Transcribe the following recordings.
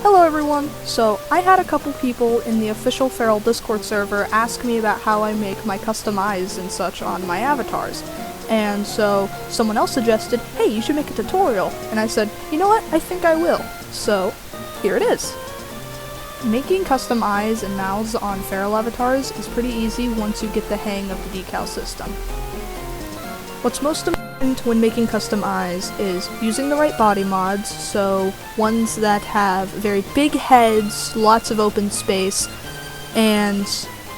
Hello everyone! So, I had a couple people in the official Fer.Al Discord server ask me about how I make my custom eyes and such on my avatars. And so, someone else suggested, hey, you should make a tutorial. And I said, you know what, I think I will. So, here it is. Making custom eyes and mouths on Fer.Al avatars is pretty easy once you get the hang of the decal system. What's most important when making custom eyes is using the right body mods, so ones that have very big heads, lots of open space, and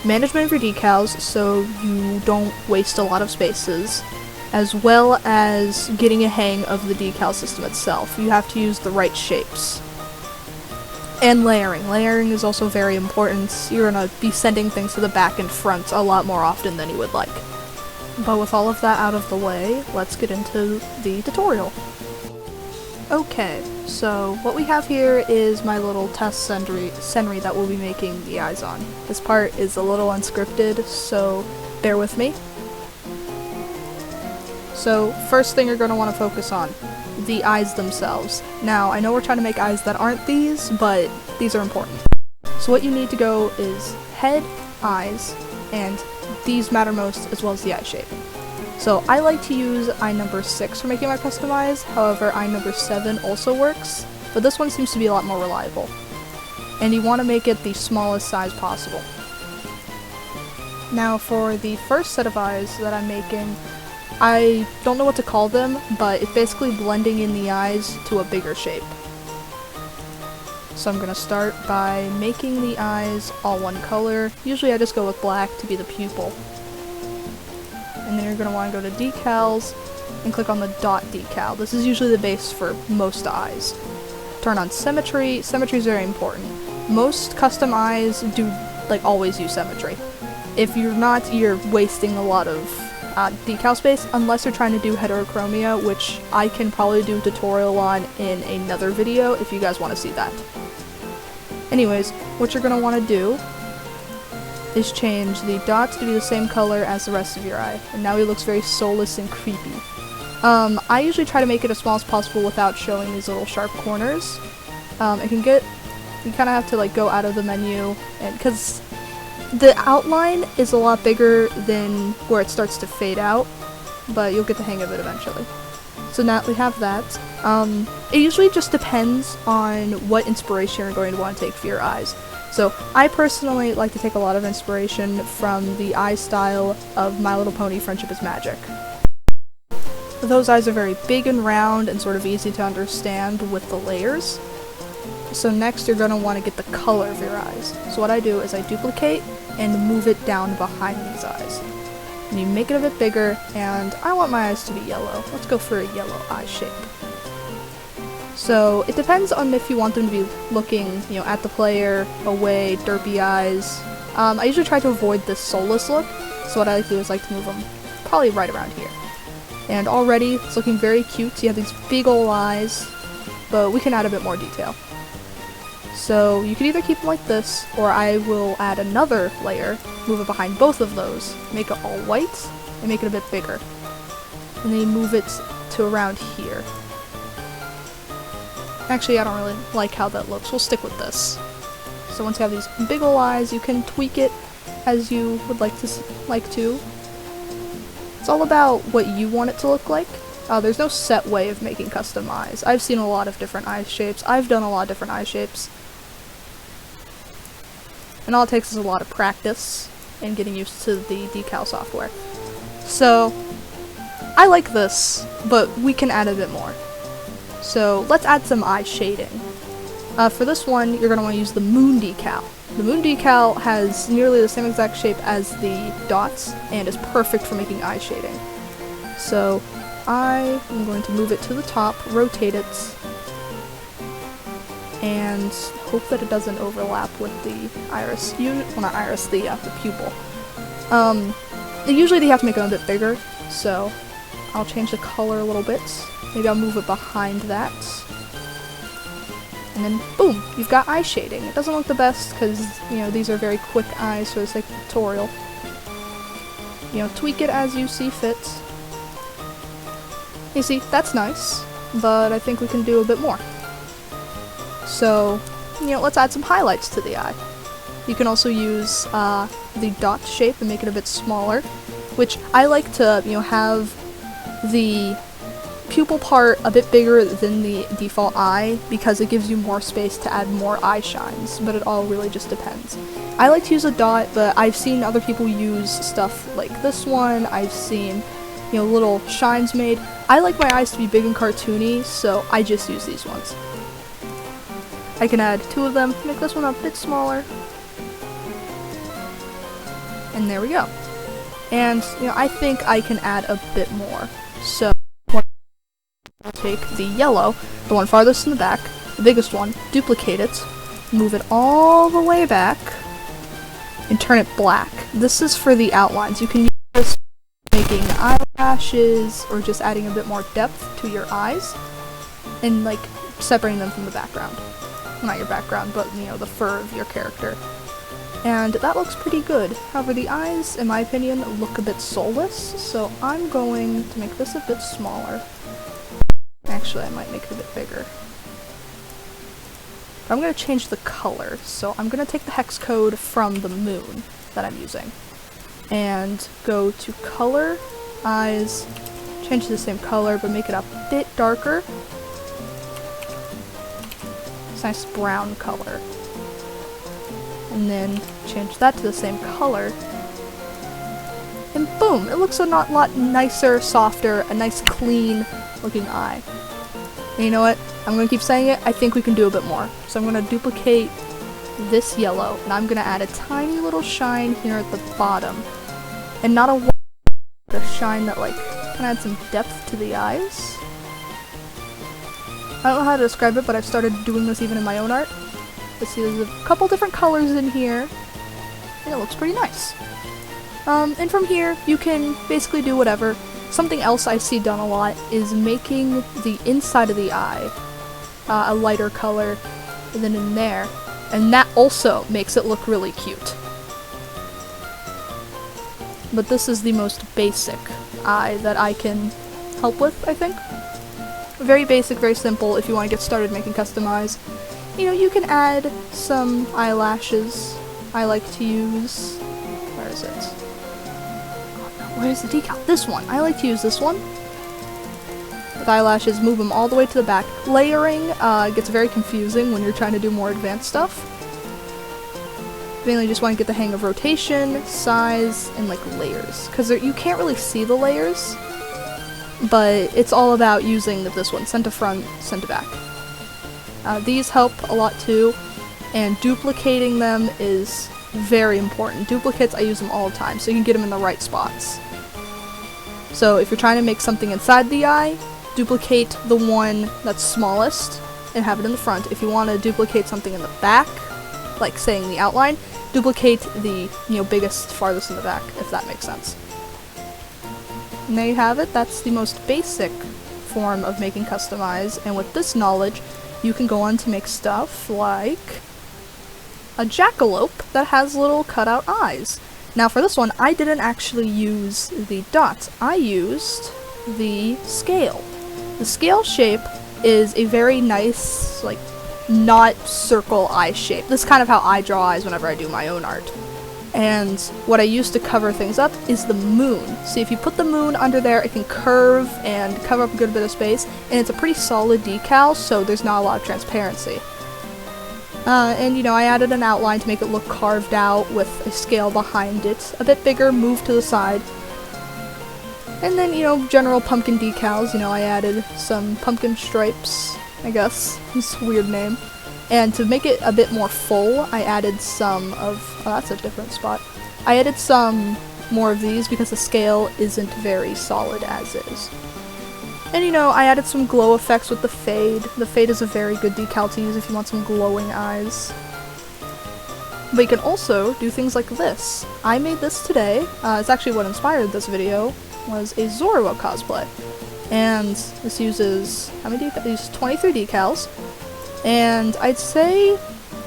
management of your decals so you don't waste a lot of spaces, as well as getting a hang of the decal system itself. You have to use the right shapes. And layering. Layering is also very important. You're gonna be sending things to the back and front a lot more often than you would like. But with all of that out of the way, let's get into the tutorial. Okay, so what we have here is my little test scenery that we'll be making the eyes on. This part is a little unscripted, so bear with me. So, first thing you're going to want to focus on, the eyes themselves. Now, I know we're trying to make eyes that aren't these, but these are important. So what you need to go is head, eyes, and these matter most, as well as the eye shape. So I like to use eye number 6 for making my custom eyes, however eye number 7 also works, but this one seems to be a lot more reliable. And you want to make it the smallest size possible. Now for the first set of eyes that I'm making, I don't know what to call them, but it's basically blending in the eyes to a bigger shape. So I'm going to start by making the eyes all one color. Usually I just go with black to be the pupil. And then you're going to want to go to decals and click on the dot decal. This is usually the base for most eyes. Turn on symmetry. Symmetry is very important. Most custom eyes do always use symmetry. If you're not, you're wasting a lot of decal space, unless you're trying to do heterochromia, which I can probably do a tutorial on in another video if you guys want to see that. Anyways, what you're going to want to do is change the dots to be the same color as the rest of your eye, and now it looks very soulless and creepy. I usually try to make it as small as possible without showing these little sharp corners. You kind of have to go out of the menu, and because the outline is a lot bigger than where it starts to fade out, but you'll get the hang of it eventually. So now we have that. It usually just depends on what inspiration you're going to want to take for your eyes. So I personally like to take a lot of inspiration from the eye style of My Little Pony Friendship is Magic. Those eyes are very big and round and sort of easy to understand with the layers. So next you're going to want to get the color of your eyes. So what I do is I duplicate and move it down behind these eyes. And you make it a bit bigger, and I want my eyes to be yellow. Let's go for a yellow eye shape. So it depends on if you want them to be looking, at the player, away, derpy eyes. I usually try to avoid this soulless look, so what I like to do is to move them probably right around here. And already it's looking very cute. You have these big old eyes, but we can add a bit more detail. So you can either keep them like this, or I will add another layer, move it behind both of those, make it all white, and make it a bit bigger. And then you move it to around here. Actually, I don't really like how that looks. We'll stick with this. So once you have these big ol' eyes, you can tweak it as you would like to. It's all about what you want it to look like. There's no set way of making custom eyes. I've seen a lot of different eye shapes. I've done a lot of different eye shapes. And all it takes is a lot of practice and getting used to the decal software. So, I like this, but we can add a bit more. So, let's add some eye shading. For this one, you're going to want to use the moon decal. The moon decal has nearly the same exact shape as the dots, and is perfect for making eye shading. So, I am going to move it to the top, rotate it, and hope that it doesn't overlap with the iris. Well, not iris, the pupil. Usually they have to make it a bit bigger, so I'll change the color a little bit. Maybe I'll move it behind that. And then, boom, you've got eye shading. It doesn't look the best because, these are very quick eyes for the sake of the tutorial. Tweak it as you see fit. You see, that's nice. but I think we can do a bit more. So, let's add some highlights to the eye. You can also use the dot shape and make it a bit smaller, which I like to, have the pupil part a bit bigger than the default eye because it gives you more space to add more eye shines, but it all really just depends. I like to use a dot, but I've seen other people use stuff like this one. I've seen, little shines made. I like my eyes to be big and cartoony, so I just use these ones. I can add 2 of them, make this one a bit smaller. And there we go. And, I think I can add a bit more. So, I'll take the yellow, the one farthest in the back, the biggest one, duplicate it, move it all the way back, and turn it black. This is for the outlines. You can use this for making eyelashes, or just adding a bit more depth to your eyes, and, separating them from the background. Not your background, but, the fur of your character. And that looks pretty good. However, the eyes, in my opinion, look a bit soulless, so I'm going to make this a bit smaller. Actually, I might make it a bit bigger. But I'm going to change the color, so I'm going to take the hex code from the moon that I'm using. And go to color, eyes, change to the same color, but make it a bit darker. It's a nice brown color. And then change that to the same color. And boom! It looks a lot nicer, softer, a nice clean looking eye. And you know what? I'm going to keep saying it, I think we can do a bit more. So I'm going to duplicate this yellow, and I'm going to add a tiny little shine here at the bottom. And not a shine that can add some depth to the eyes. I don't know how to describe it, but I've started doing this even in my own art. Let's see, there's a couple different colors in here, and it looks pretty nice. And from here, you can basically do whatever. Something else I see done a lot is making the inside of the eye a lighter color than in there, and that also makes it look really cute. But this is the most basic eye that I can help with, I think. Very basic, very simple if you want to get started making custom eyes. You can add some eyelashes. I like to use... Where is it? Oh no, where's the decal? This one! I like to use this one. With eyelashes, move them all the way to the back. Layering gets very confusing when you're trying to do more advanced stuff. Mainly just want to get the hang of rotation, size, and layers. Because you can't really see the layers, but it's all about using this one, center front, center back. These help a lot too, and duplicating them is very important. Duplicates, I use them all the time, so you can get them in the right spots. So if you're trying to make something inside the eye, duplicate the one that's smallest and have it in the front. If you want to duplicate something in the back, like saying the outline, duplicate the biggest, farthest in the back, if that makes sense. And there you have it. That's the most basic form of making custom eyes, and with this knowledge, you can go on to make stuff like a jackalope that has little cutout eyes. Now for this one, I didn't actually use the dots. I used the scale. The scale shape is a very nice, not circle eye shape. This is kind of how I draw eyes whenever I do my own art. And what I use to cover things up is the moon. See, if you put the moon under there, it can curve and cover up a good bit of space, and it's a pretty solid decal, so there's not a lot of transparency. And I added an outline to make it look carved out with a scale behind it, a bit bigger, moved to the side. And then, general pumpkin decals, I added some pumpkin stripes, I guess. It's a weird name. And to make it a bit more full, I added some of... Oh, that's a different spot. I added some more of these because the scale isn't very solid as is. And I added some glow effects with the fade. The fade is a very good decal to use if you want some glowing eyes. But you can also do things like this. I made this today. It's actually what inspired this video, was a Zorro cosplay. And this uses... how many decals? These 23 decals. And I'd say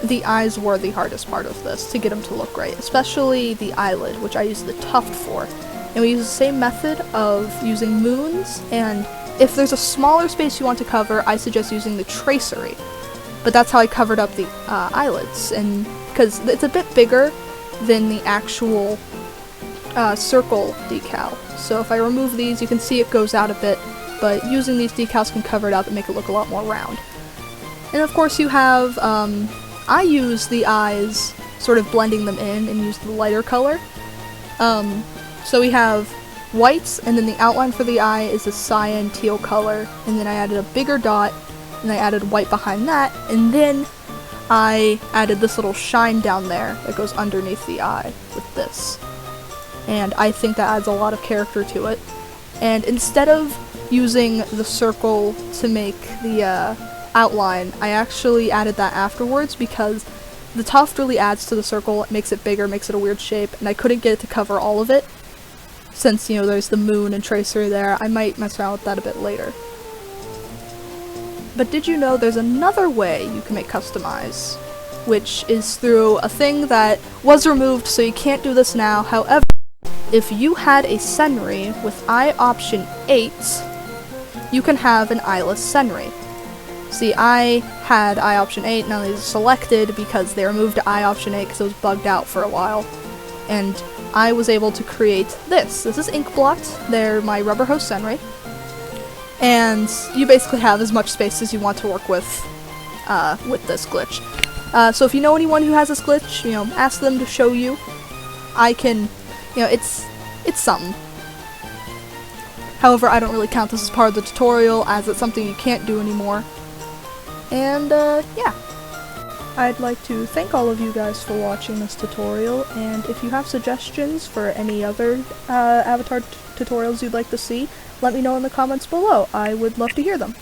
the eyes were the hardest part of this to get them to look right, especially the eyelid, which I used the tuft for. And we use the same method of using moons and If there's a smaller space you want to cover, I suggest using the tracery. But that's how I covered up the eyelids, and because it's a bit bigger than the actual circle decal. So if I remove these, you can see it goes out a bit, but using these decals can cover it up and make it look a lot more round. And of course you have, I use the eyes, sort of blending them in, and use the lighter color. So we have whites, and then the outline for the eye is a cyan teal color, and then I added a bigger dot, and I added white behind that, and then I added this little shine down there that goes underneath the eye with this. And I think that adds a lot of character to it. And instead of using the circle to make the outline, I actually added that afterwards because the tuft really adds to the circle, it makes it bigger, makes it a weird shape, and I couldn't get it to cover all of it. Since, you know, there's the moon and tracery there, I might mess around with that a bit later. But did you know there's another way you can make custom eyes, which is through a thing that was removed, so you can't do this now. However, if you had a Senri with eye option 8, you can have an eyeless Senri. See, I had eye option 8, now these are selected because they removed eye option 8 because it was bugged out for a while. And I was able to create this. This is ink blocked. They're my rubber hose Senri. And you basically have as much space as you want to work with this glitch. So if you know anyone who has this glitch, you know, ask them to show you. I can, you know, it's something. However, I don't really count this as part of the tutorial, as it's something you can't do anymore. And, yeah. I'd like to thank all of you guys for watching this tutorial, and if you have suggestions for any other avatar tutorials you'd like to see, let me know in the comments below. I would love to hear them.